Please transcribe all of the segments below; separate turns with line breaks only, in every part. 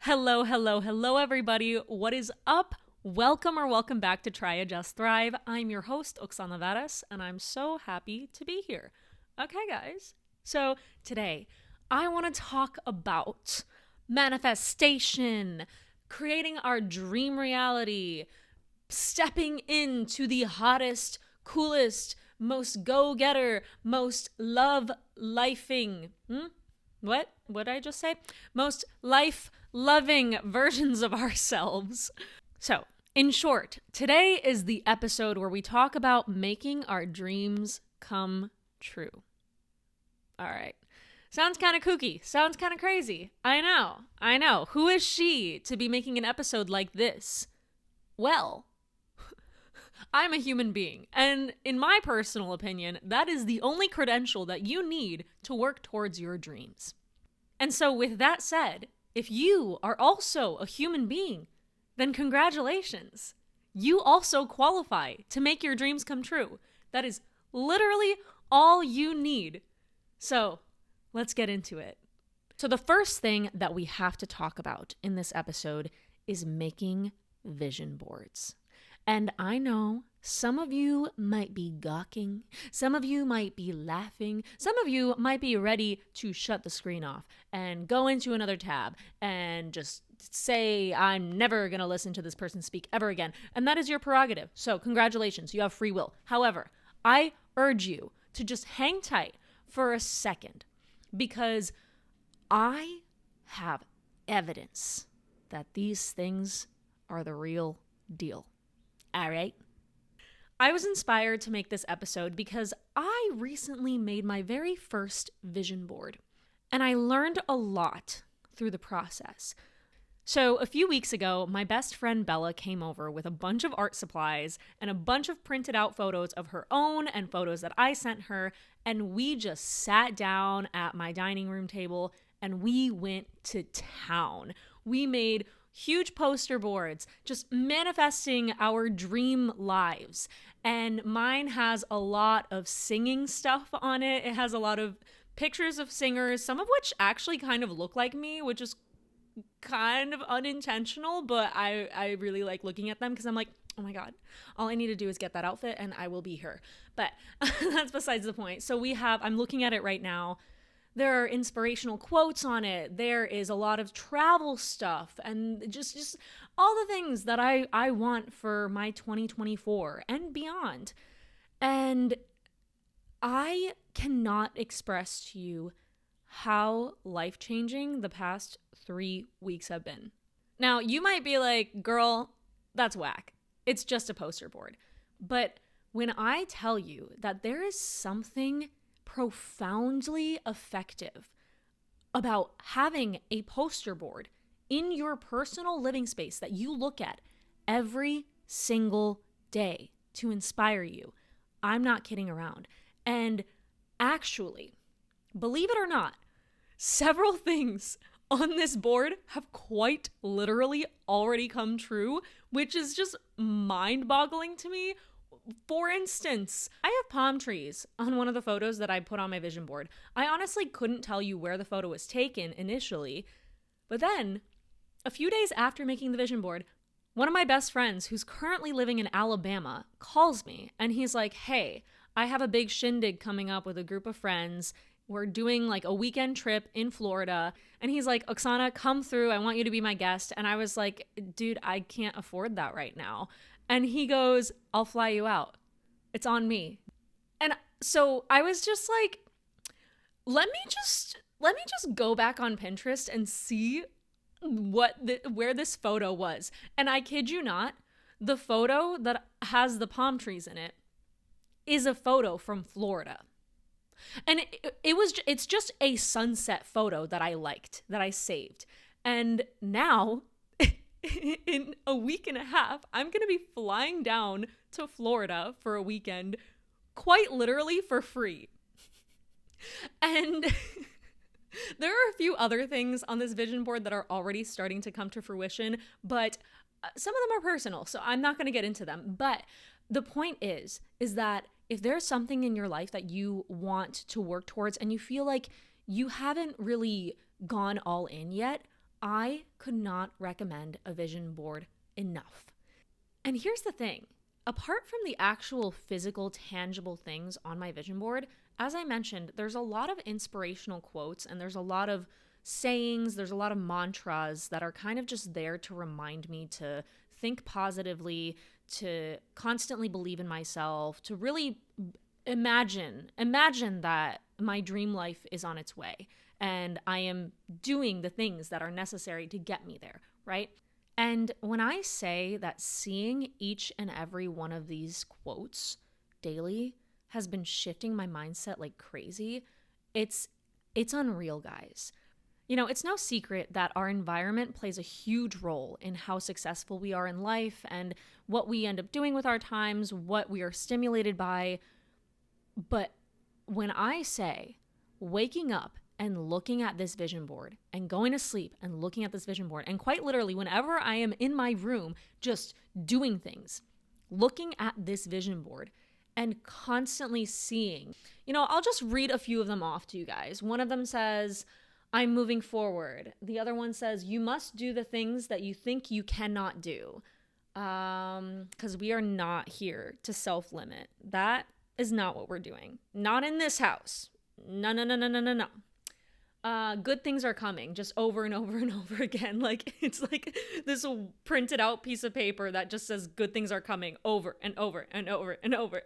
Hello, hello, hello, everybody. What is up? Welcome back to Try, Adjust, Thrive. I'm your host, Oksana, and I'm so happy to be here. Okay, guys. So today, I want to talk about manifestation, creating our dream reality, stepping into the hottest, coolest, most go-getter, most love-lifing. What did I just say? Most life-loving versions of ourselves. So, in short, today is the episode where we talk about making our dreams come true. All right. Sounds kind of kooky. Sounds kind of crazy. I know. Who is she to be making an episode like this? Well, I'm a human being, and in my personal opinion, that is the only credential that you need to work towards your dreams. And so with that said, if you are also a human being, then congratulations. You also qualify to make your dreams come true. That is literally all you need. So let's get into it. So the first thing that we have to talk about in this episode is making vision boards. And I know some of you might be gawking, some of you might be laughing, some of you might be ready to shut the screen off and go into another tab and just say, I'm never going to listen to this person speak ever again. And that is your prerogative. So congratulations, you have free will. However, I urge you to just hang tight for a second because I have evidence that these things are the real deal. All right. I was inspired to make this episode because I recently made my very first vision board, and I learned a lot through the process. So a few weeks ago, my best friend Bella came over with a bunch of art supplies and a bunch of printed out photos of her own and photos that I sent her, and we just sat down at my dining room table and we went to town. We made huge poster boards, just manifesting our dream lives. And mine has a lot of singing stuff on it. It has a lot of pictures of singers, some of which actually kind of look like me, which is kind of unintentional, but I really like looking at them because I'm like, oh my God, all I need to do is get that outfit and I will be her. But that's besides the point. So I'm looking at it right now. There are inspirational quotes on it. There is a lot of travel stuff and just all the things that I want for my 2024 and beyond. And I cannot express to you how life-changing the past 3 weeks have been. Now, you might be like, girl, that's whack. It's just a poster board. But when I tell you that there is something profoundly effective about having a poster board in your personal living space that you look at every single day to inspire you, I'm not kidding around. And actually, believe it or not, several things on this board have quite literally already come true, which is just mind-boggling to me. For instance, I have palm trees on one of the photos that I put on my vision board. I honestly couldn't tell you where the photo was taken initially, but then a few days after making the vision board, one of my best friends who's currently living in Alabama calls me and he's like, hey, I have a big shindig coming up with a group of friends. We're doing like a weekend trip in Florida. And he's like, Oksana, come through. I want you to be my guest. And I was like, dude, I can't afford that right now. And he goes, I'll fly you out. It's on me. And so I was just like, let me just go back on Pinterest and see where this photo was. And I kid you not, the photo that has the palm trees in it is a photo from Florida. And it's just a sunset photo that I liked, that I saved. And now in a week and a half, I'm going to be flying down to Florida for a weekend, quite literally for free. And there are a few other things on this vision board that are already starting to come to fruition, but some of them are personal, so I'm not going to get into them. But the point is that if there's something in your life that you want to work towards and you feel like you haven't really gone all in yet, I could not recommend a vision board enough. And here's the thing. Apart from the actual physical, tangible things on my vision board, as I mentioned, there's a lot of inspirational quotes and there's a lot of sayings, there's a lot of mantras that are kind of just there to remind me to think positively, to constantly believe in myself, to really imagine that my dream life is on its way and I am doing the things that are necessary to get me there, right? And when I say that seeing each and every one of these quotes daily has been shifting my mindset like crazy, it's unreal, guys. You know, it's no secret that our environment plays a huge role in how successful we are in life and what we end up doing with our times, what we are stimulated by. But when I say waking up and looking at this vision board and going to sleep and looking at this vision board, and quite literally, whenever I am in my room just doing things, looking at this vision board and constantly seeing, I'll just read a few of them off to you guys. One of them says, I'm moving forward. The other one says, you must do the things that you think you cannot do. Because we are not here to self-limit. That is not what we're doing. Not in this house. No. Good things are coming, just over and over and over again. Like, it's like this printed out piece of paper that just says good things are coming over and over and over and over.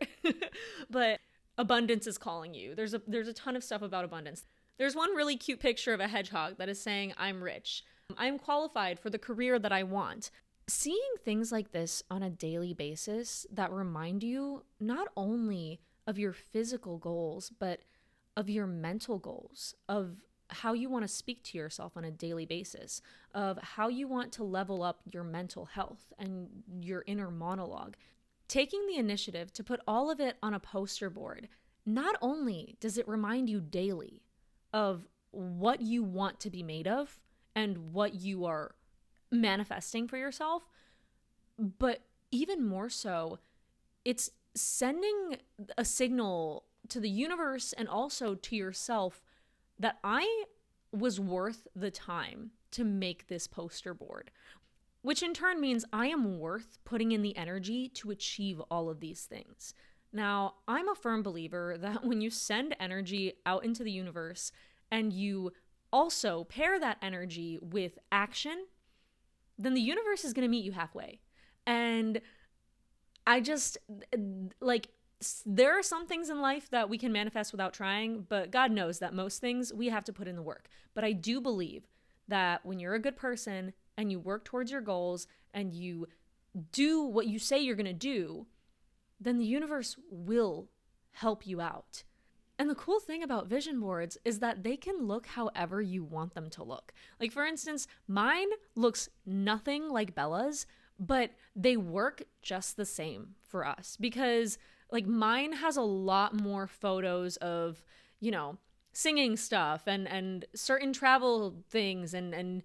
But abundance is calling you. There's a ton of stuff about abundance. There's one really cute picture of a hedgehog that is saying, I'm rich. I'm qualified for the career that I want. Seeing things like this on a daily basis that remind you not only of your physical goals, but of your mental goals, of how you want to speak to yourself on a daily basis, of how you want to level up your mental health and your inner monologue. Taking the initiative to put all of it on a poster board, not only does it remind you daily of what you want to be made of and what you are manifesting for yourself, but even more so, it's sending a signal to the universe and also to yourself that I was worth the time to make this poster board, which in turn means I am worth putting in the energy to achieve all of these things. Now, I'm a firm believer that when you send energy out into the universe and you also pair that energy with action, then the universe is going to meet you halfway. And I just, there are some things in life that we can manifest without trying, but God knows that most things we have to put in the work. But I do believe that when you're a good person and you work towards your goals and you do what you say you're going to do, then the universe will help you out. And the cool thing about vision boards is that they can look however you want them to look. Like, for instance, mine looks nothing like Bella's, but they work just the same for us because, like, mine has a lot more photos of, singing stuff and certain travel things and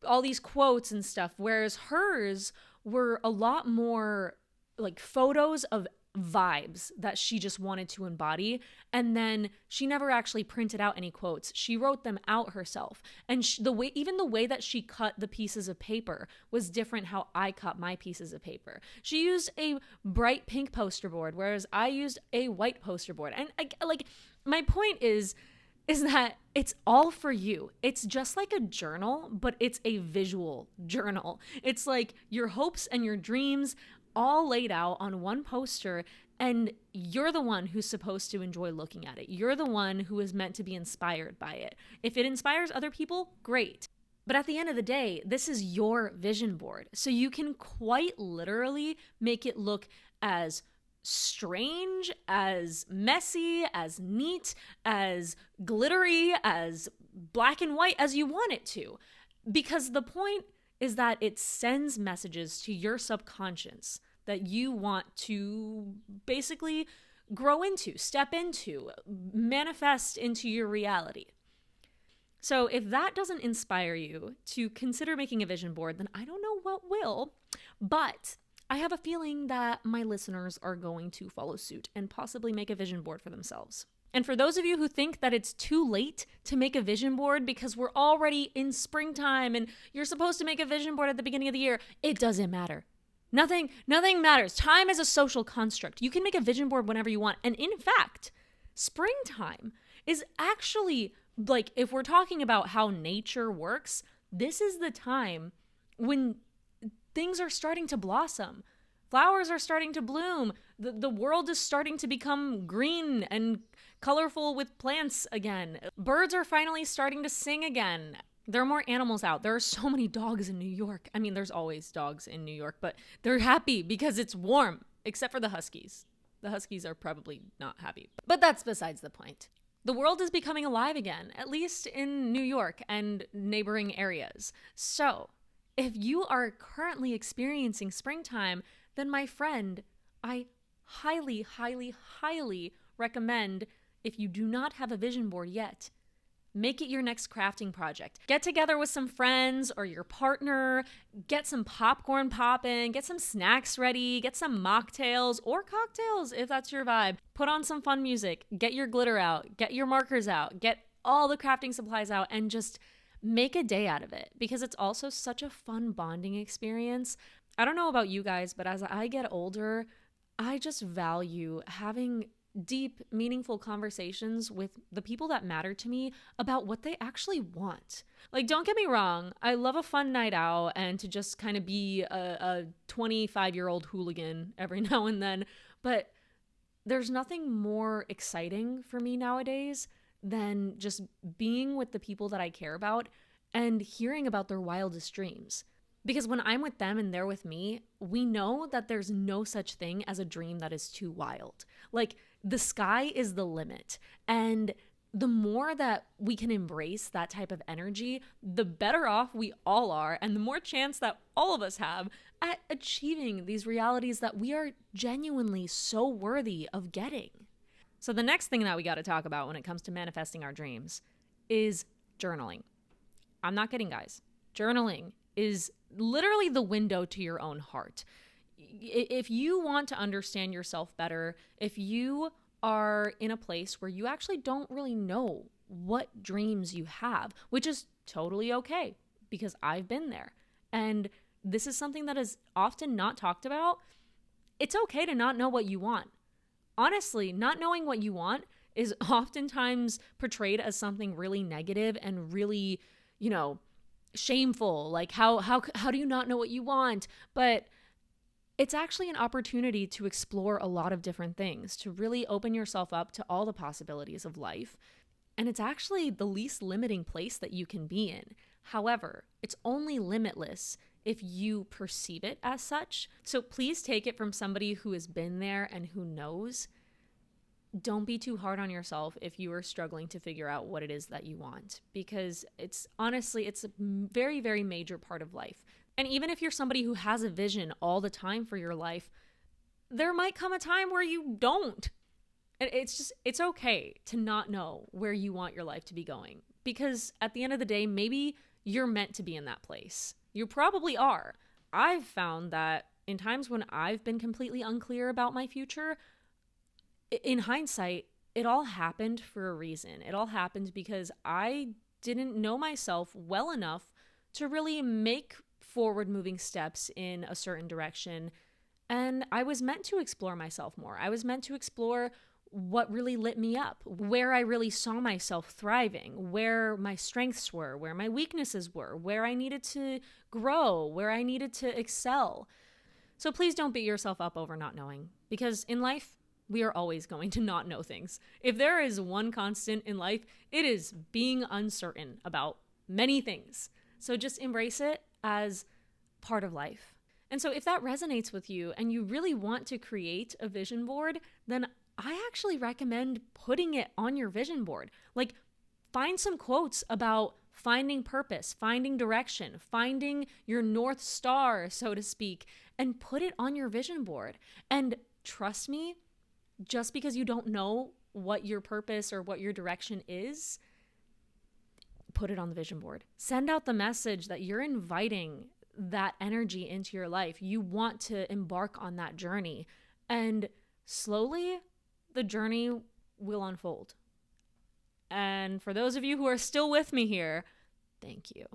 all these quotes and stuff, whereas hers were a lot more like photos of vibes that she just wanted to embody. And then she never actually printed out any quotes. She wrote them out herself. And the way that she cut the pieces of paper was different how I cut my pieces of paper. She used a bright pink poster board, whereas I used a white poster board. And my point is that it's all for you. It's just like a journal, but it's a visual journal. It's like your hopes and your dreams all laid out on one poster, and you're the one who's supposed to enjoy looking at it. You're the one who is meant to be inspired by it. If it inspires other people, great. But at the end of the day, this is your vision board. So you can quite literally make it look as strange, as messy, as neat, as glittery, as black and white as you want it to. Because the point is that it sends messages to your subconscious that you want to basically grow into, step into, manifest into your reality. So if that doesn't inspire you to consider making a vision board, then I don't know what will. But I have a feeling that my listeners are going to follow suit and possibly make a vision board for themselves. And for those of you who think that it's too late to make a vision board because we're already in springtime and you're supposed to make a vision board at the beginning of the year, it doesn't matter. Nothing matters. Time is a social construct. You can make a vision board whenever you want. And in fact, springtime is actually, like, if we're talking about how nature works, this is the time when things are starting to blossom. Flowers are starting to bloom. The world is starting to become green and colorful with plants again. Birds are finally starting to sing again. There are more animals out. There are so many dogs in New York. I mean, there's always dogs in New York, but they're happy because it's warm, except for the huskies. The huskies are probably not happy, but that's besides the point. The world is becoming alive again, at least in New York and neighboring areas. So, if you are currently experiencing springtime, then my friend, I highly, highly, highly recommend, if you do not have a vision board yet, make it your next crafting project. Get together with some friends or your partner, get some popcorn popping, get some snacks ready, get some mocktails or cocktails if that's your vibe. Put on some fun music, get your glitter out, get your markers out, get all the crafting supplies out, and just make a day out of it, because it's also such a fun bonding experience. I don't know about you guys, but as I get older, I just value having deep, meaningful conversations with the people that matter to me about what they actually want. Like, don't get me wrong, I love a fun night out and to just kind of be a 25-year-old hooligan every now and then, but there's nothing more exciting for me nowadays than just being with the people that I care about and hearing about their wildest dreams. Because when I'm with them and they're with me, we know that there's no such thing as a dream that is too wild. Like, the sky is the limit. And the more that we can embrace that type of energy, the better off we all are, and the more chance that all of us have at achieving these realities that we are genuinely so worthy of getting. So the next thing that we got to talk about when it comes to manifesting our dreams is journaling. I'm not kidding, guys. Journaling is literally the window to your own heart. If you want to understand yourself better, if you are in a place where you actually don't really know what dreams you have, which is totally okay, because I've been there. And this is something that is often not talked about. It's okay to not know what you want. Honestly, not knowing what you want is oftentimes portrayed as something really negative and really, shameful. Like, how do you not know what you want? But it's actually an opportunity to explore a lot of different things, to really open yourself up to all the possibilities of life. And it's actually the least limiting place that you can be in. However, it's only limitless if you perceive it as such. So please take it from somebody who has been there and who knows. Don't be too hard on yourself if you are struggling to figure out what it is that you want, because it's a very, very major part of life. And even if you're somebody who has a vision all the time for your life, there might come a time where you don't. It's okay to not know where you want your life to be going, because at the end of the day, maybe you're meant to be in that place. You probably are. I've found that in times when I've been completely unclear about my future, in hindsight, it all happened for a reason. It all happened because I didn't know myself well enough to really make forward-moving steps in a certain direction. And I was meant to explore myself more. I was meant to explore what really lit me up, where I really saw myself thriving, where my strengths were, where my weaknesses were, where I needed to grow, where I needed to excel. So please don't beat yourself up over not knowing, because in life, we are always going to not know things. If there is one constant in life, it is being uncertain about many things. So just embrace it as part of life. And so if that resonates with you and you really want to create a vision board, then I actually recommend putting it on your vision board. Like, find some quotes about finding purpose, finding direction, finding your North Star, so to speak, and put it on your vision board. And trust me, just because you don't know what your purpose or what your direction is, put it on the vision board. Send out the message that you're inviting that energy into your life. You want to embark on that journey. And slowly, the journey will unfold. And for those of you who are still with me here, thank you.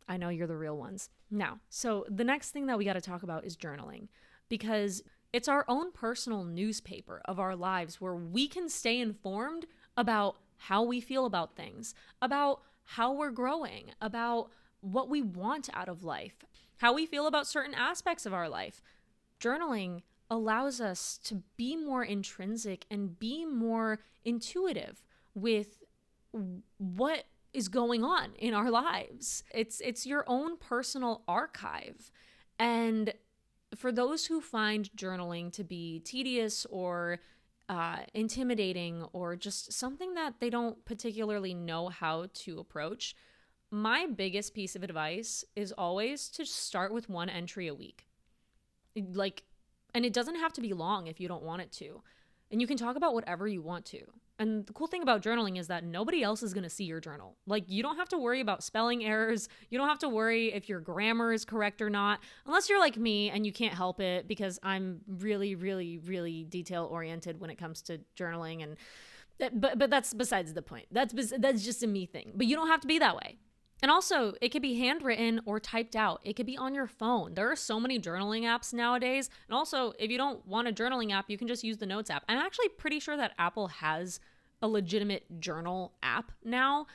I know you're the real ones. Now, so the next thing that we got to talk about is journaling, because it's our own personal newspaper of our lives where we can stay informed about how we feel about things, about how we're growing, about what we want out of life, how we feel about certain aspects of our life. Journaling allows us to be more intrinsic and be more intuitive with what is going on in our lives. It's your own personal archive. And for those who find journaling to be tedious or intimidating or just something that they don't particularly know how to approach, my biggest piece of advice is always to start with one entry a week. And it doesn't have to be long if you don't want it to. And you can talk about whatever you want to. And the cool thing about journaling is that nobody else is going to see your journal. Like, you don't have to worry about spelling errors. You don't have to worry if your grammar is correct or not, unless you're like me and you can't help it, because I'm really, really, really detail oriented when it comes to journaling. And but that's besides the point. That's just a me thing. But you don't have to be that way. And also, it could be handwritten or typed out. It could be on your phone. There are so many journaling apps nowadays. And also, if you don't want a journaling app, you can just use the Notes app. I'm actually pretty sure that Apple has a legitimate journal app now.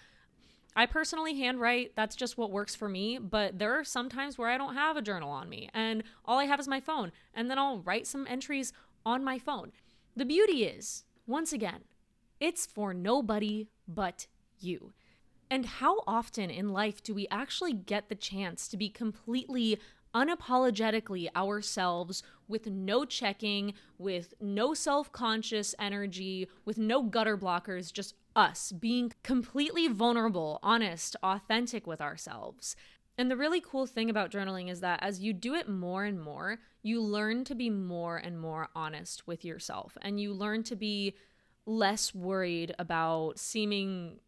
I personally handwrite. That's just what works for me. But there are some times where I don't have a journal on me and all I have is my phone. And then I'll write some entries on my phone. The beauty is, once again, it's for nobody but you. And how often in life do we actually get the chance to be completely unapologetically ourselves, with no checking, with no self-conscious energy, with no gutter blockers, just us being completely vulnerable, honest, authentic with ourselves? And the really cool thing about journaling is that as you do it more and more, you learn to be more and more honest with yourself. And you learn to be less worried about seeming,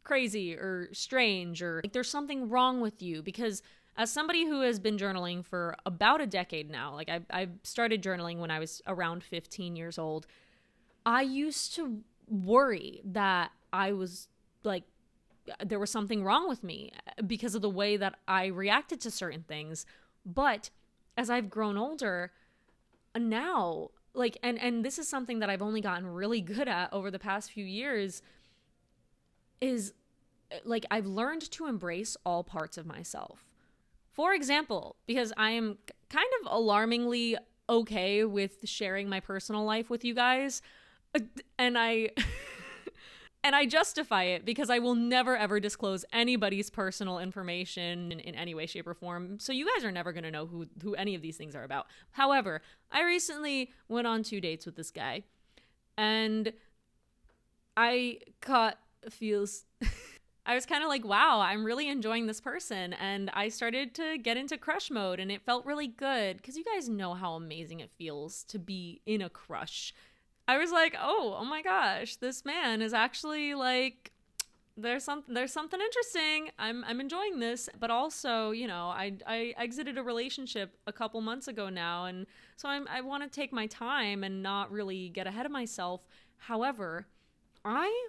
crazy or strange, or like there's something wrong with you. Because as somebody who has been journaling for about a decade now, like I started journaling when I was around 15 years old, I used to worry that I was like, there was something wrong with me because of the way that I reacted to certain things. But as I've grown older now, like, and this is something that I've only gotten really good at over the past few years, is like I've learned to embrace all parts of myself. For example, because I am kind of alarmingly okay with sharing my personal life with you guys, and I and I justify it because I will never ever disclose anybody's personal information in any way, shape, or form. So you guys are never going to know who any of these things are about. However, I recently went on 2 dates with this guy, and I caught feels I was kind of like, wow, I'm really enjoying this person. And I started to get into crush mode, and it felt really good because you guys know how amazing it feels to be in a crush. I was like, oh my gosh, this man is actually like, there's something interesting. I'm enjoying this. But also, I exited a relationship a couple months ago now, and so I want to take my time and not really get ahead of myself. However, I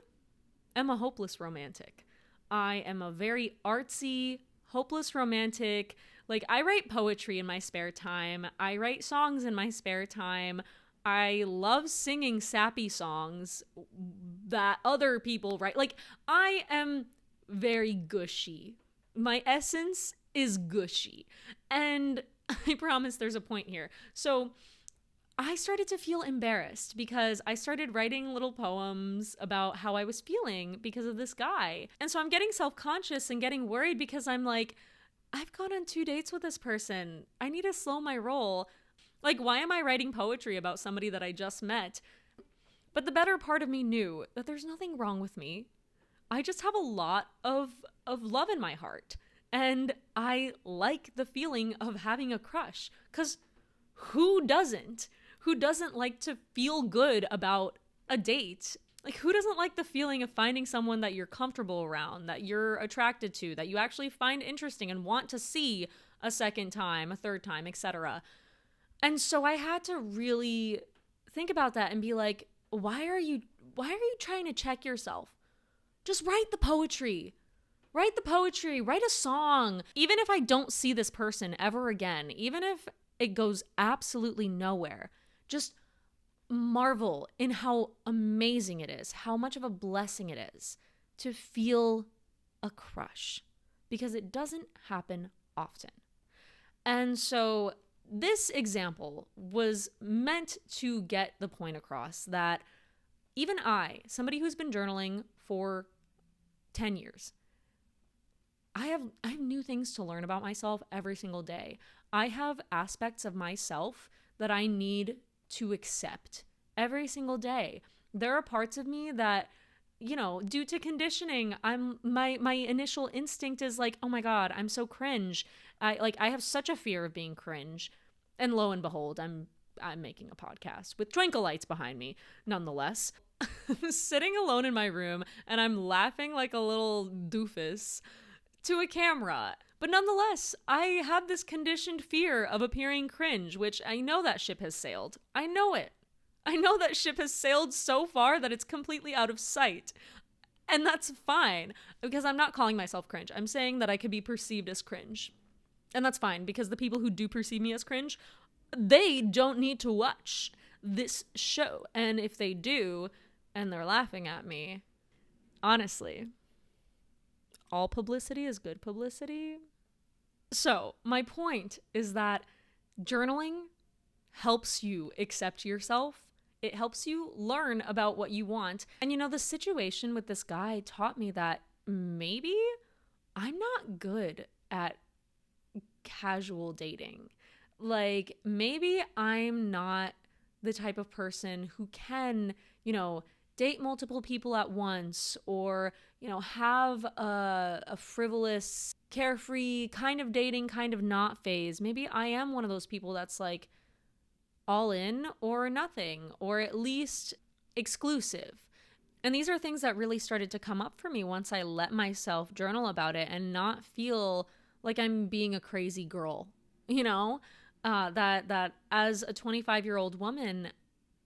am a hopeless romantic. I am a very artsy, hopeless romantic. Like, I write poetry in my spare time. I write songs in my spare time. I love singing sappy songs that other people write. Like, I am very gushy. My essence is gushy. And I promise there's a point here. So I started to feel embarrassed because I started writing little poems about how I was feeling because of this guy. And so I'm getting self-conscious and getting worried because I'm like, I've gone on 2 dates with this person. I need to slow my roll. Like, why am I writing poetry about somebody that I just met? But the better part of me knew that there's nothing wrong with me. I just have a lot of love in my heart. And I like the feeling of having a crush. Because who doesn't? Who doesn't like to feel good about a date? Like, who doesn't like the feeling of finding someone that you're comfortable around, that you're attracted to, that you actually find interesting and want to see a second time, a third time, etc.? And so I had to really think about that and be like, why are you trying to check yourself? Just write the poetry. Write the poetry, write a song. Even if I don't see this person ever again, even if it goes absolutely nowhere, just marvel in how amazing it is, how much of a blessing it is to feel a crush, because it doesn't happen often. And so this example was meant to get the point across that even I, somebody who's been journaling for 10 years, I have new things to learn about myself every single day. I have aspects of myself that I need to accept every single day. There are parts of me that, due to conditioning, my initial instinct is like, oh my God, I'm so cringe. I have such a fear of being cringe. And lo and behold, I'm making a podcast with twinkle lights behind me, nonetheless. I'm sitting alone in my room and I'm laughing like a little doofus to a camera. But nonetheless, I have this conditioned fear of appearing cringe, which I know that ship has sailed. I know it. I know that ship has sailed so far that it's completely out of sight. And that's fine, because I'm not calling myself cringe. I'm saying that I could be perceived as cringe. And that's fine, because the people who do perceive me as cringe, they don't need to watch this show. And if they do, and they're laughing at me, honestly, all publicity is good publicity. So my point is that journaling helps you accept yourself. It helps you learn about what you want. And the situation with this guy taught me that maybe I'm not good at casual dating. Like, maybe I'm not the type of person who can, date multiple people at once, or, have a frivolous, carefree kind of dating, kind of not phase. Maybe I am one of those people that's like all in or nothing, or at least exclusive. And these are things that really started to come up for me once I let myself journal about it and not feel like I'm being a crazy girl, that as a 25-year-old woman,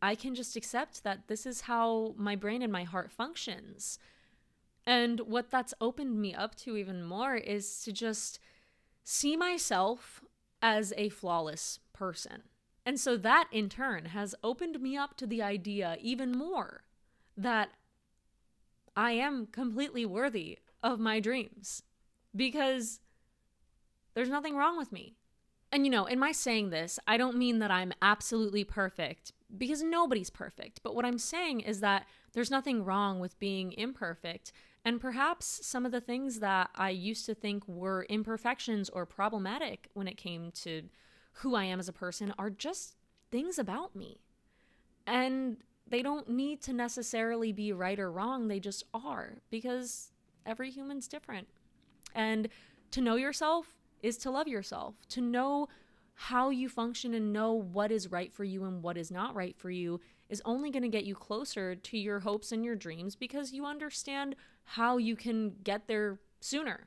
I can just accept that this is how my brain and my heart functions. And what that's opened me up to even more is to just see myself as a flawless person. And so that in turn has opened me up to the idea even more that I am completely worthy of my dreams, because there's nothing wrong with me. And in my saying this, I don't mean that I'm absolutely perfect, because nobody's perfect. But what I'm saying is that there's nothing wrong with being imperfect. And perhaps some of the things that I used to think were imperfections or problematic when it came to who I am as a person are just things about me. And they don't need to necessarily be right or wrong. They just are, because every human's different. And to know yourself is to love yourself. To know how you function and know what is right for you and what is not right for you is only going to get you closer to your hopes and your dreams, because you understand how you can get there sooner.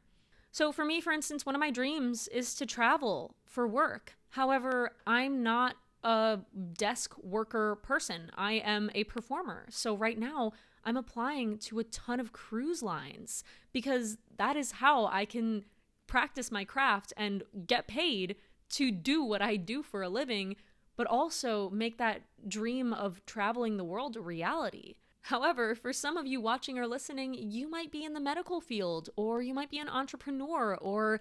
So for me, for instance, one of my dreams is to travel for work. However, I'm not a desk worker person. I am a performer. So right now I'm applying to a ton of cruise lines, because that is how I can practice my craft and get paid to do what I do for a living, but also make that dream of traveling the world a reality. However, for some of you watching or listening, you might be in the medical field, or you might be an entrepreneur or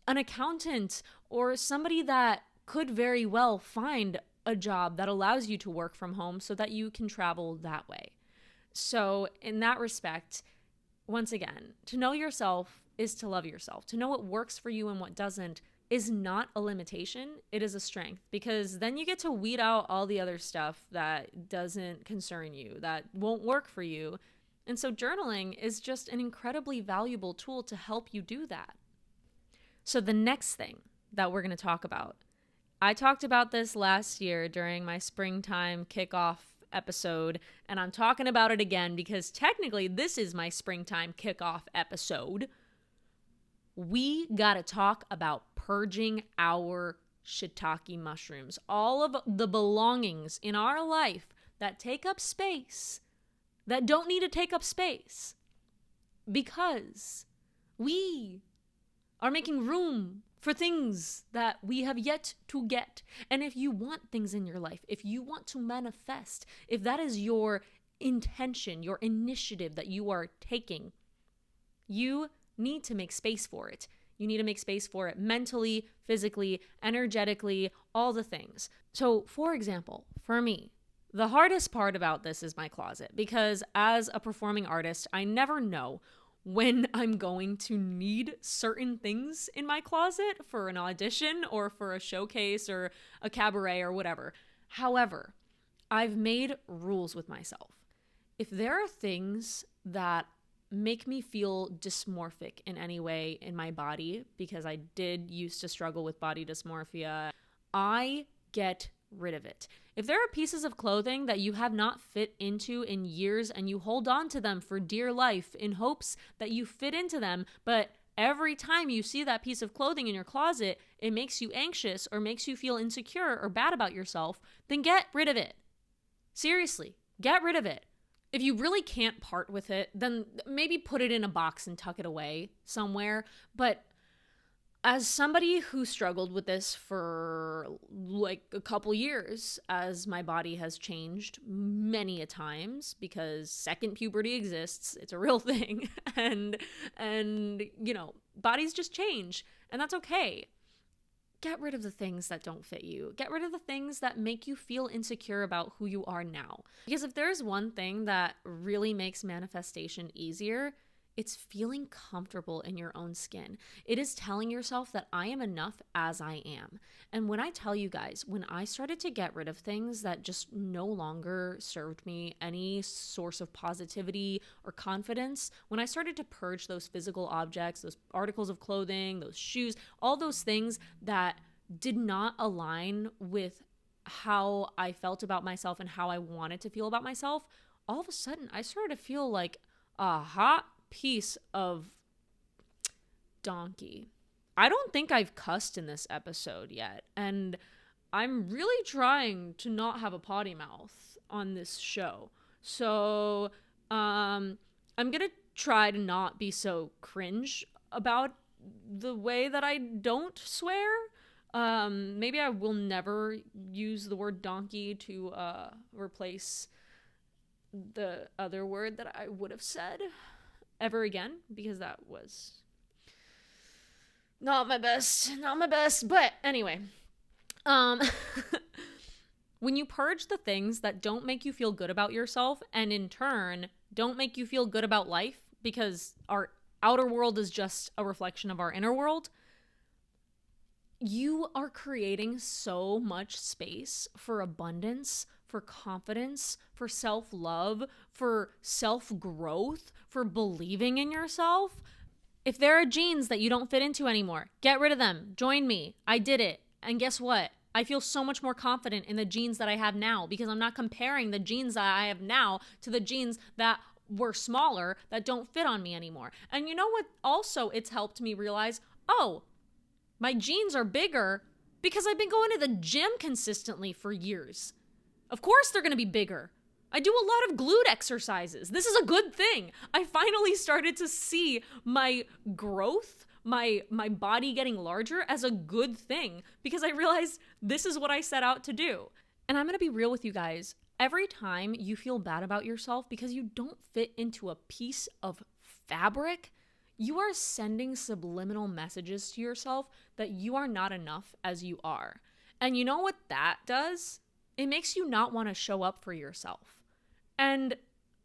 an accountant, or somebody that could very well find a job that allows you to work from home so that you can travel that way. So in that respect, once again, to know yourself is to love yourself. To know what works for you and what doesn't is not a limitation. It is a strength, because then you get to weed out all the other stuff that doesn't concern you, that won't work for you. And so journaling is just an incredibly valuable tool to help you do that. So the next thing that we're going to talk about, I talked about this last year during my springtime kickoff episode, and I'm talking about it again because technically this is my springtime kickoff episode. We got to talk about purging our shiitake mushrooms, all of the belongings in our life that take up space that don't need to take up space, because we are making room for things that we have yet to get. And if you want things in your life, if you want to manifest, if that is your intention, your initiative that you are taking, you need to make space for it. You need to make space for it mentally, physically, energetically, all the things. So, for example, for me, the hardest part about this is my closet, because as a performing artist, I never know when I'm going to need certain things in my closet for an audition or for a showcase or a cabaret or whatever. However, I've made rules with myself. If there are things that make me feel dysmorphic in any way in my body, because I did used to struggle with body dysmorphia, I get rid of it. If there are pieces of clothing that you have not fit into in years and you hold on to them for dear life in hopes that you fit into them, but every time you see that piece of clothing in your closet, it makes you anxious or makes you feel insecure or bad about yourself, then get rid of it. Seriously, get rid of it. If you really can't part with it, then maybe put it in a box and tuck it away somewhere. But as somebody who struggled with this for like a couple years, as my body has changed many a times, because second puberty exists, it's a real thing, and you know, bodies just change, and that's okay. Get rid of the things that don't fit you. Get rid of the things that make you feel insecure about who you are now. Because if there's one thing that really makes manifestation easier, it's feeling comfortable in your own skin. It is telling yourself that I am enough as I am. And when I tell you guys, when I started to get rid of things that just no longer served me any source of positivity or confidence, when I started to purge those physical objects, those articles of clothing, those shoes, all those things that did not align with how I felt about myself and how I wanted to feel about myself, all of a sudden I started to feel like a hot piece of donkey. I don't think I've cussed in this episode yet, and I'm really trying to not have a potty mouth on this show. So I'm gonna try to not be so cringe about the way that I don't swear. Maybe I will never use the word donkey to replace the other word that I would have said ever again, because that was not my best. But anyway, when you purge the things that don't make you feel good about yourself, and in turn don't make you feel good about life, because our outer world is just a reflection of our inner world, you are creating so much space for abundance, for confidence, for self-love, for self-growth, for believing in yourself. If there are jeans that you don't fit into anymore, get rid of them. Join me. I did it. And guess what? I feel so much more confident in the jeans that I have now, because I'm not comparing the jeans that I have now to the jeans that were smaller that don't fit on me anymore. And you know what? Also, it's helped me realize, oh, my jeans are bigger because I've been going to the gym consistently for years. Of course they're going to be bigger. I do a lot of glute exercises. This is a good thing. I finally started to see my growth, my body getting larger as a good thing, because I realized this is what I set out to do. And I'm going to be real with you guys. Every time you feel bad about yourself because you don't fit into a piece of fabric, you are sending subliminal messages to yourself that you are not enough as you are. And you know what that does? It makes you not want to show up for yourself. And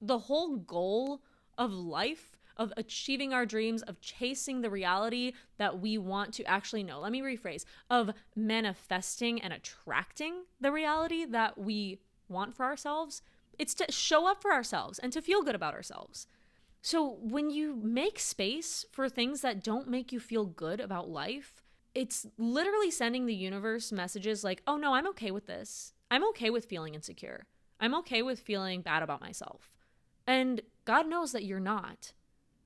the whole goal of life, of achieving our dreams, of chasing the reality that we want to actually know, let me rephrase, of manifesting and attracting the reality that we want for ourselves, it's to show up for ourselves and to feel good about ourselves. So when you make space for things that don't make you feel good about life, it's literally sending the universe messages like, oh no, I'm okay with this. I'm okay with feeling insecure. I'm okay with feeling bad about myself. And God knows that you're not.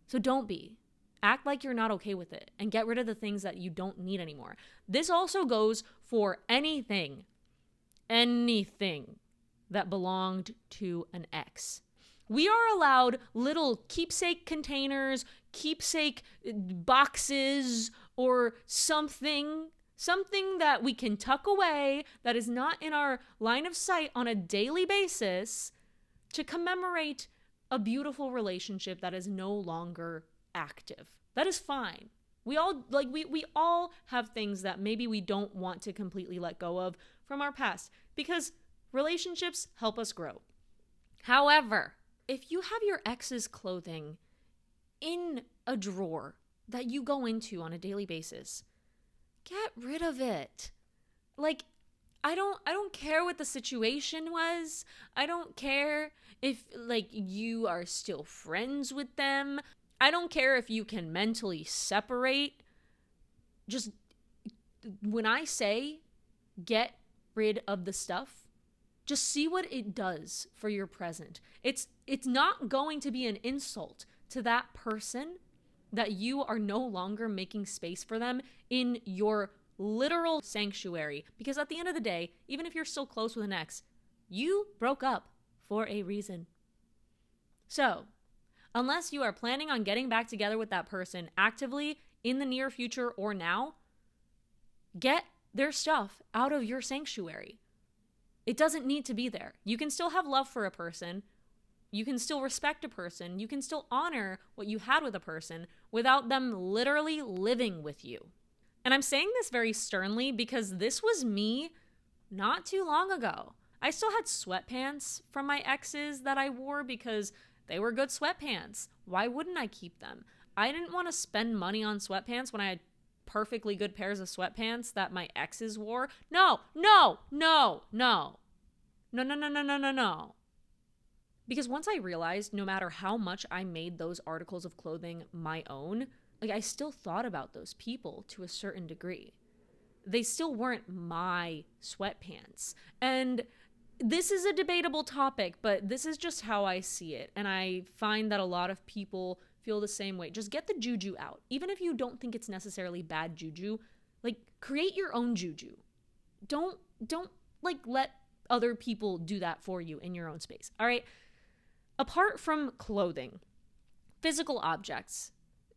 So don't be. Act like you're not okay with it and get rid of the things that you don't need anymore. This also goes for anything that belonged to an ex. We are allowed little keepsake containers, keepsake boxes, or something that we can tuck away that is not in our line of sight on a daily basis to commemorate a beautiful relationship that is no longer active. That is fine. We all have things that maybe we don't want to completely let go of from our past because relationships help us grow. However, if you have your ex's clothing in a drawer that you go into on a daily basis, get rid of it. Like, I don't care what the situation was. I don't care if you are still friends with them. I don't care if you can mentally separate. Just when I say get rid of the stuff, just see what it does for your present. It's not going to be an insult to that person that you are no longer making space for them in your literal sanctuary. Because at the end of the day, even if you're still close with an ex, you broke up for a reason. So, unless you are planning on getting back together with that person actively in the near future or now, get their stuff out of your sanctuary. It doesn't need to be there. You can still have love for a person. You can still respect a person. You can still honor what you had with a person without them literally living with you. And I'm saying this very sternly because this was me not too long ago. I still had sweatpants from my exes that I wore because they were good sweatpants. Why wouldn't I keep them? I didn't want to spend money on sweatpants when I had perfectly good pairs of sweatpants that my exes wore. No. Because once I realized no matter how much I made those articles of clothing my own, I still thought about those people to a certain degree. They still weren't my sweatpants. And this is a debatable topic, but this is just how I see it. And I find that a lot of people feel the same way. Just get the juju out. Even if you don't think it's necessarily bad juju, create your own juju. Don't let other people do that for you in your own space. All right? Apart from clothing, physical objects,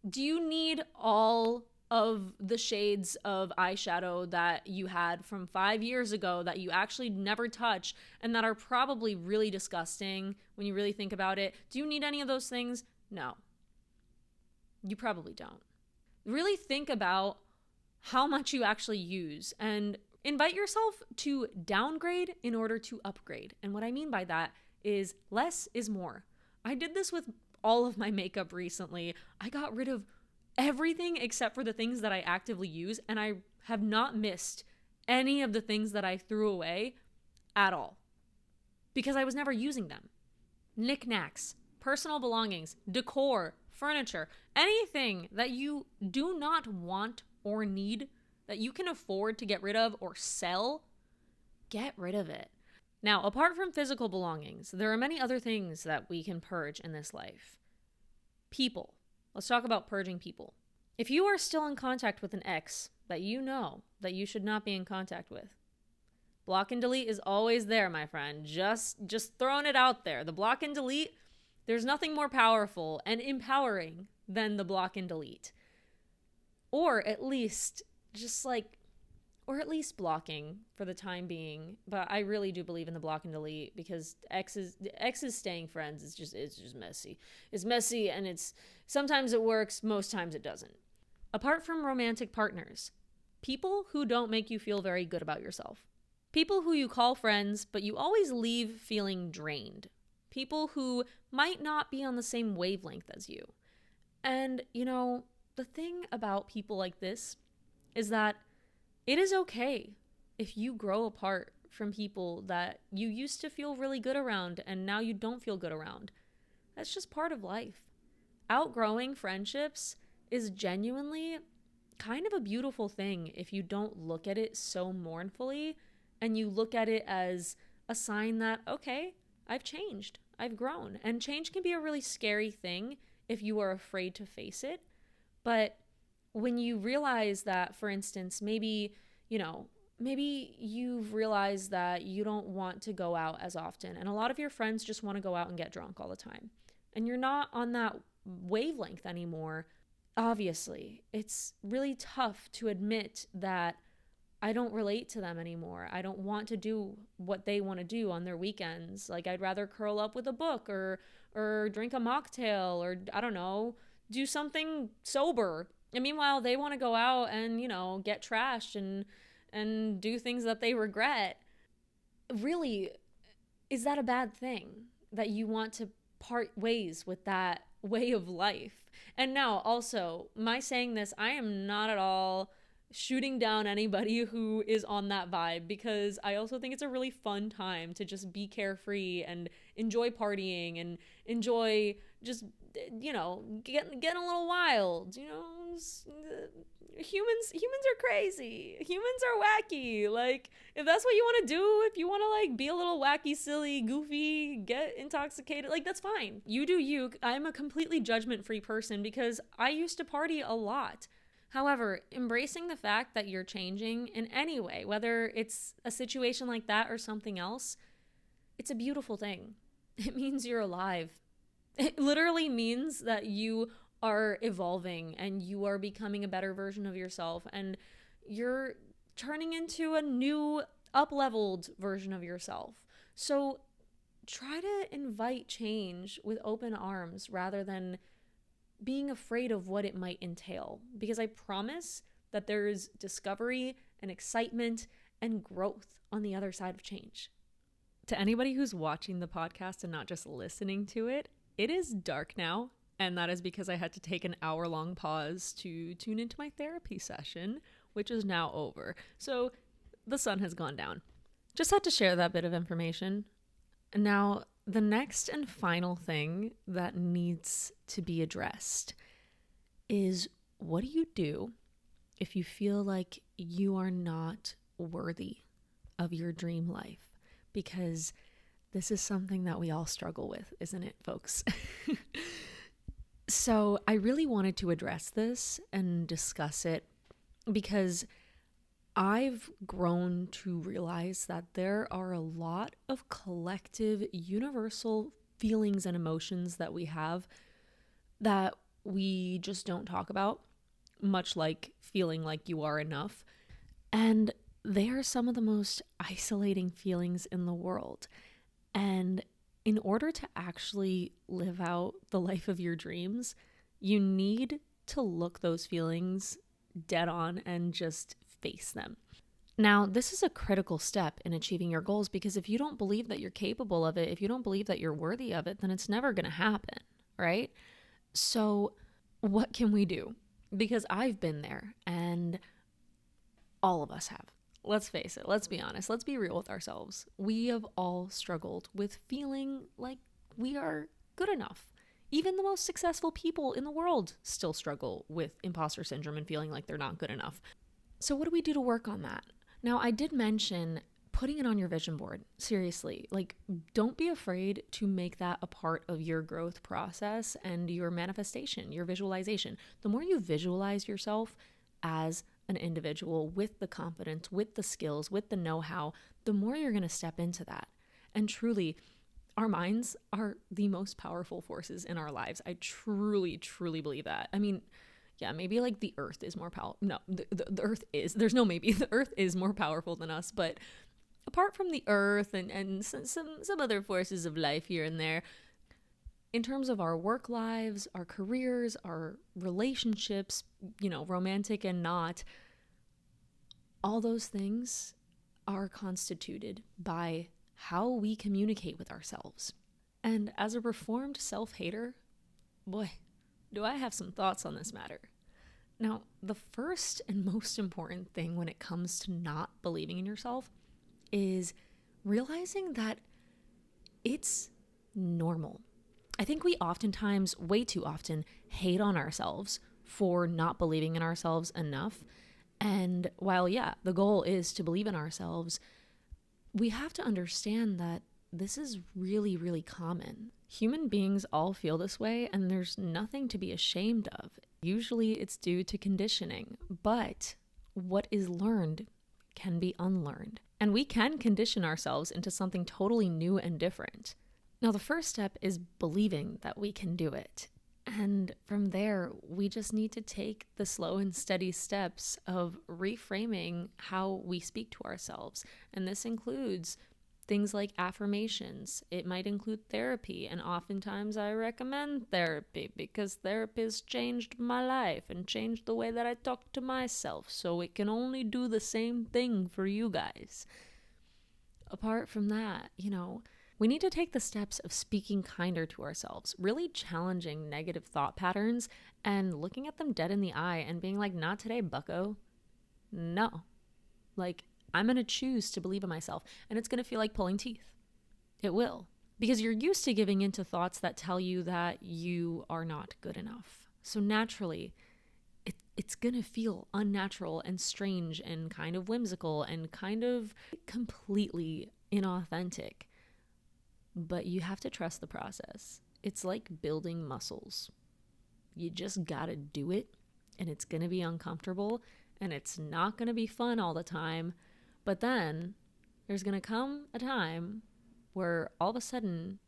do you need all of the shades of eyeshadow that you had from 5 years ago that you actually never touch and that are probably really disgusting when you really think about it? Do you need any of those things? No. You probably don't. Really think about how much you actually use and invite yourself to downgrade in order to upgrade. And what I mean by that is less is more. I did this with all of my makeup recently. I got rid of everything except for the things that I actively use, and I have not missed any of the things that I threw away at all because I was never using them. Knickknacks, personal belongings, decor, furniture, anything that you do not want or need that you can afford to get rid of or sell, get rid of it. Now, apart from physical belongings, there are many other things that we can purge in this life. People. Let's talk about purging people. If you are still in contact with an ex that you know that you should not be in contact with, block and delete is always there, my friend. Just throwing it out there. The block and delete, there's nothing more powerful and empowering than the block and delete. Or at least blocking for the time being. But I really do believe in the block and delete because exes staying friends is just messy. It's messy and sometimes it works, most times it doesn't. Apart from romantic partners, people who don't make you feel very good about yourself. People who you call friends, but you always leave feeling drained. People who might not be on the same wavelength as you. And, the thing about people like this is that it is okay if you grow apart from people that you used to feel really good around and now you don't feel good around. That's just part of life. Outgrowing friendships is genuinely kind of a beautiful thing if you don't look at it so mournfully and you look at it as a sign that, okay, I've changed, I've grown. And change can be a really scary thing if you are afraid to face it. But when you realize that, for instance, maybe, maybe you've realized that you don't want to go out as often, and a lot of your friends just want to go out and get drunk all the time, and you're not on that wavelength anymore. Obviously, it's really tough to admit that I don't relate to them anymore. I don't want to do what they want to do on their weekends. Like, I'd rather curl up with a book or drink a mocktail, or I don't know, do something sober. And meanwhile, they want to go out and, get trashed and do things that they regret. Really, is that a bad thing that you want to part ways with that way of life? And now, also, my saying this, I am not at all shooting down anybody who is on that vibe, because I also think it's a really fun time to just be carefree and enjoy partying and enjoy just, getting a little wild. Humans are crazy. Humans are wacky. Like, if that's what you want to do, if you want to like be a little wacky, silly, goofy, get intoxicated, like, that's fine. You do you. I'm a completely judgment-free person because I used to party a lot. However, embracing the fact that you're changing in any way, whether it's a situation like that or something else, it's a beautiful thing. It means you're alive. It literally means that you are evolving and you are becoming a better version of yourself, and you're turning into a new up-leveled version of yourself. So try to invite change with open arms rather than being afraid of what it might entail, because I promise that there's discovery and excitement and growth on the other side of change. To anybody who's watching the podcast and not just listening to it, it is dark now, and that is because I had to take an hour-long pause to tune into my therapy session, which is now over. So the sun has gone down. Just had to share that bit of information. Now, the next and final thing that needs to be addressed is, what do you do if you feel like you are not worthy of your dream life? Because this is something that we all struggle with, isn't it, folks? So I really wanted to address this and discuss it because I've grown to realize that there are a lot of collective, universal feelings and emotions that we have that we just don't talk about, much like feeling like you are enough. And they are some of the most isolating feelings in the world. And in order to actually live out the life of your dreams, you need to look those feelings dead on and just face them. Now, this is a critical step in achieving your goals, because if you don't believe that you're capable of it, if you don't believe that you're worthy of it, then it's never going to happen, right? So what can we do? Because I've been there, and all of us have. Let's face it. Let's be honest. Let's be real with ourselves. We have all struggled with feeling like we are good enough. Even the most successful people in the world still struggle with imposter syndrome and feeling like they're not good enough. So what do we do to work on that? Now, I did mention putting it on your vision board. Seriously, like, don't be afraid to make that a part of your growth process and your manifestation, your visualization. The more you visualize yourself as an individual with the confidence, with the skills, with the know-how, the more you're going to step into that. And truly, our minds are the most powerful forces in our lives. I truly, truly believe that. I mean, yeah, maybe like the earth is more powerful. No, the earth is. There's no maybe. The earth is more powerful than us. But apart from the earth and some other forces of life here and there, in terms of our work lives, our careers, our relationships, romantic and not, all those things are constituted by how we communicate with ourselves. And as a reformed self-hater, boy, do I have some thoughts on this matter. Now, the first and most important thing when it comes to not believing in yourself is realizing that it's normal. I think we oftentimes, way too often, hate on ourselves for not believing in ourselves enough. And while, the goal is to believe in ourselves, we have to understand that this is really, really common. Human beings all feel this way, and there's nothing to be ashamed of. Usually it's due to conditioning, but what is learned can be unlearned. And we can condition ourselves into something totally new and different. Now, the first step is believing that we can do it. And from there, we just need to take the slow and steady steps of reframing how we speak to ourselves. And this includes things like affirmations. It might include therapy. And oftentimes I recommend therapy because therapy has changed my life and changed the way that I talk to myself. So it can only do the same thing for you guys. Apart from that, we need to take the steps of speaking kinder to ourselves, really challenging negative thought patterns and looking at them dead in the eye and being like, not today, bucko. No. I'm going to choose to believe in myself, and it's going to feel like pulling teeth. It will. Because you're used to giving into thoughts that tell you that you are not good enough. So naturally, it's going to feel unnatural and strange and kind of whimsical and kind of completely inauthentic. But you have to trust the process. It's like building muscles. You just gotta do it, and it's gonna be uncomfortable, and it's not gonna be fun all the time. But then there's gonna come a time where all of a sudden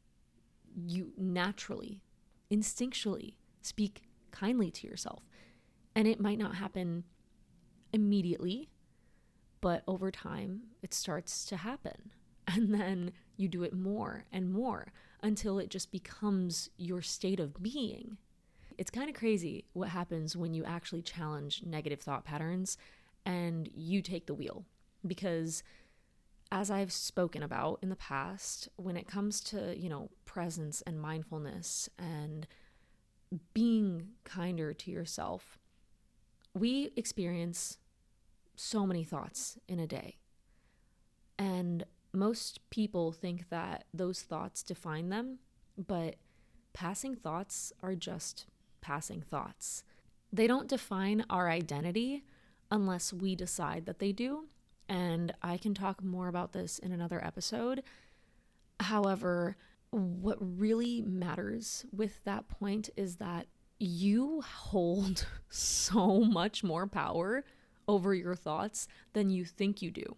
you naturally, instinctually speak kindly to yourself. And it might not happen immediately, but over time it starts to happen. And then you do it more and more until it just becomes your state of being. It's kind of crazy what happens when you actually challenge negative thought patterns and you take the wheel. Because as I've spoken about in the past, when it comes to, presence and mindfulness and being kinder to yourself, we experience so many thoughts in a day. And most people think that those thoughts define them, but passing thoughts are just passing thoughts. They don't define our identity unless we decide that they do. And I can talk more about this in another episode. However, what really matters with that point is that you hold so much more power over your thoughts than you think you do.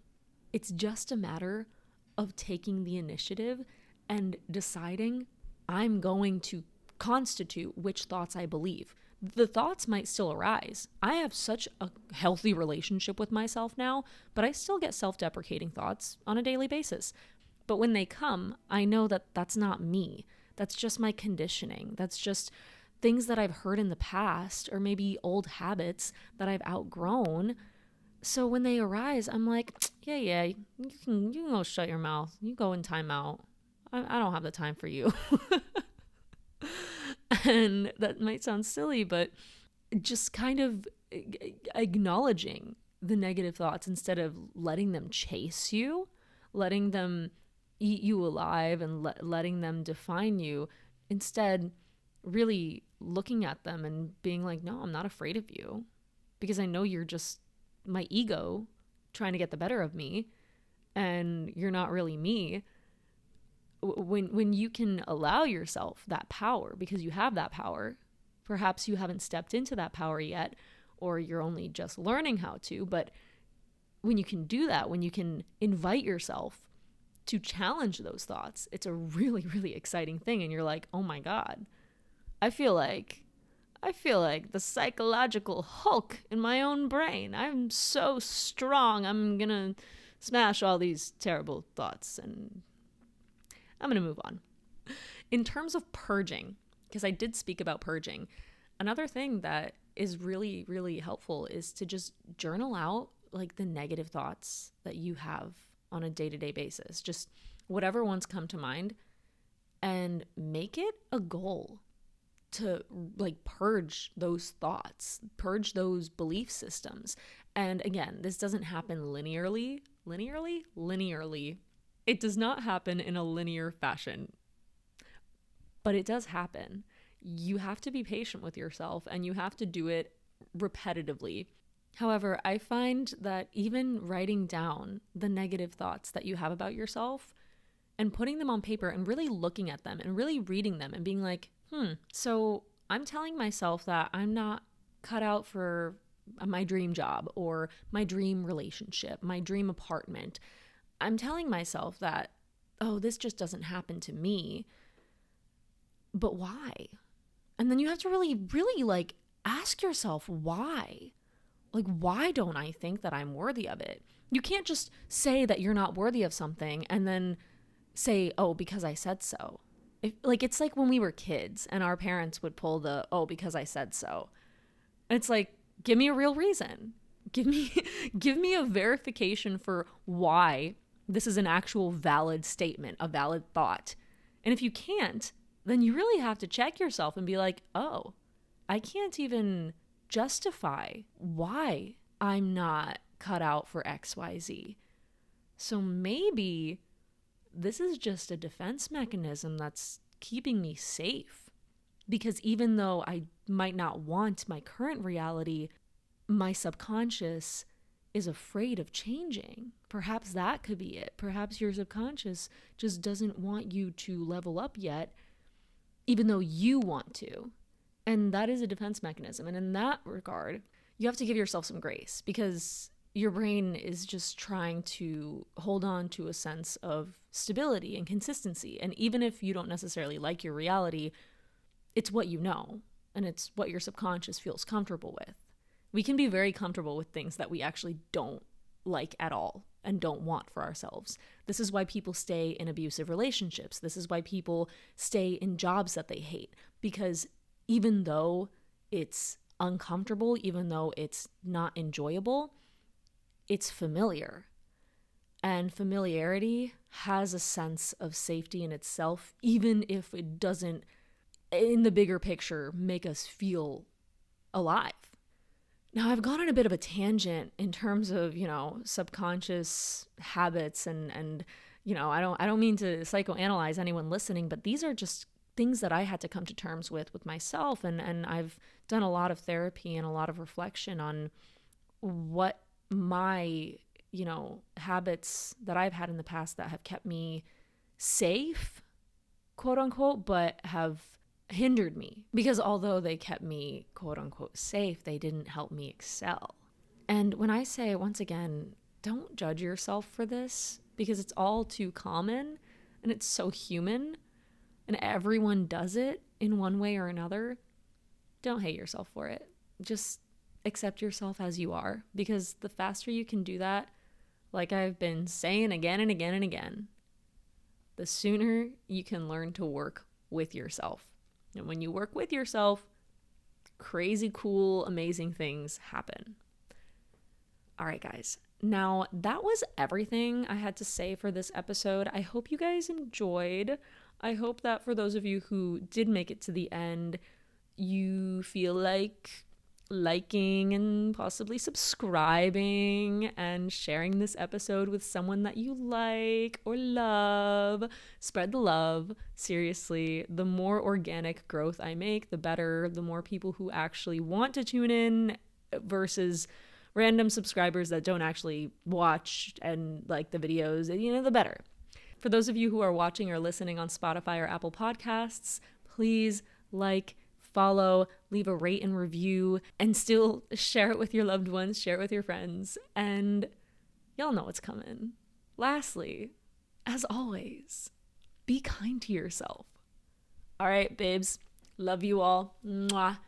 It's just a matter of taking the initiative and deciding, I'm going to constitute which thoughts I believe. The thoughts might still arise. I have such a healthy relationship with myself now, but I still get self-deprecating thoughts on a daily basis. But when they come, I know that that's not me. That's just my conditioning. That's just things that I've heard in the past, or maybe old habits that I've outgrown. So when they arise, I'm like, yeah, you can go shut your mouth. You go in timeout. I don't have the time for you. And that might sound silly, but just kind of acknowledging the negative thoughts instead of letting them chase you, letting them eat you alive and letting them define you. Instead, really looking at them and being like, no, I'm not afraid of you, because I know you're just my ego trying to get the better of me, and you're not really me. When you can allow yourself that power, because you have that power, perhaps you haven't stepped into that power yet, or you're only just learning how to, but when you can do that, when you can invite yourself to challenge those thoughts, it's a really, really exciting thing. And you're like, oh my God, I feel like the psychological Hulk in my own brain. I'm so strong. I'm going to smash all these terrible thoughts and I'm going to move on. In terms of purging, because I did speak about purging, another thing that is really, really helpful is to just journal out the negative thoughts that you have on a day-to-day basis. Just whatever ones come to mind, and make it a goal to purge those thoughts, purge those belief systems. And again, this doesn't happen linearly. It does not happen in a linear fashion, but it does happen. You have to be patient with yourself, and you have to do it repetitively. However, I find that even writing down the negative thoughts that you have about yourself and putting them on paper and really looking at them and really reading them and being like, so I'm telling myself that I'm not cut out for my dream job or my dream relationship, my dream apartment. I'm telling myself that, oh, this just doesn't happen to me. But why? And then you have to really, really like ask yourself why. Like, why don't I think that I'm worthy of it? You can't just say that you're not worthy of something and then say, oh, because I said so. It's like when we were kids and our parents would pull the, oh, because I said so. It's like, give me a real reason. Give me give me a verification for why this is an actual valid statement, a valid thought. And if you can't, then you really have to check yourself and be like, oh, I can't even justify why I'm not cut out for XYZ. So maybe this is just a defense mechanism that's keeping me safe. Because even though I might not want my current reality, my subconscious is afraid of changing. Perhaps that could be it. Perhaps your subconscious just doesn't want you to level up yet, even though you want to. And that is a defense mechanism. And in that regard, you have to give yourself some grace because your brain is just trying to hold on to a sense of stability and consistency. And even if you don't necessarily like your reality, it's what you know, and it's what your subconscious feels comfortable with. We can be very comfortable with things that we actually don't like at all and don't want for ourselves. This is why people stay in abusive relationships. This is why people stay in jobs that they hate, because even though it's uncomfortable, even though it's not enjoyable, it's familiar. And familiarity has a sense of safety in itself, even if it doesn't, in the bigger picture, make us feel alive. Now, I've gone on a bit of a tangent in terms of, subconscious habits and I don't mean to psychoanalyze anyone listening, but these are just things that I had to come to terms with myself. And I've done a lot of therapy and a lot of reflection on what my, habits that I've had in the past that have kept me safe, quote unquote, but have hindered me, because although they kept me quote unquote safe, they didn't help me excel. And when I say, once again, don't judge yourself for this, because it's all too common and it's so human and everyone does it in one way or another, don't hate yourself for it. Just accept yourself as you are, because the faster you can do that, like I've been saying again and again and again, the sooner you can learn to work with yourself. And when you work with yourself, crazy, cool, amazing things happen. All right, guys. Now, that was everything I had to say for this episode. I hope you guys enjoyed. I hope that for those of you who did make it to the end, you feel like liking and possibly subscribing and sharing this episode with someone that you like or love. Spread the love. Seriously, the more organic growth I make, the better. The more people who actually want to tune in versus random subscribers that don't actually watch and like the videos, the better. For those of you who are watching or listening on Spotify or Apple Podcasts, please follow, leave a rate and review, and still share it with your loved ones, share it with your friends, and y'all know what's coming. Lastly, as always, be kind to yourself. All right, babes, love you all. Mwah.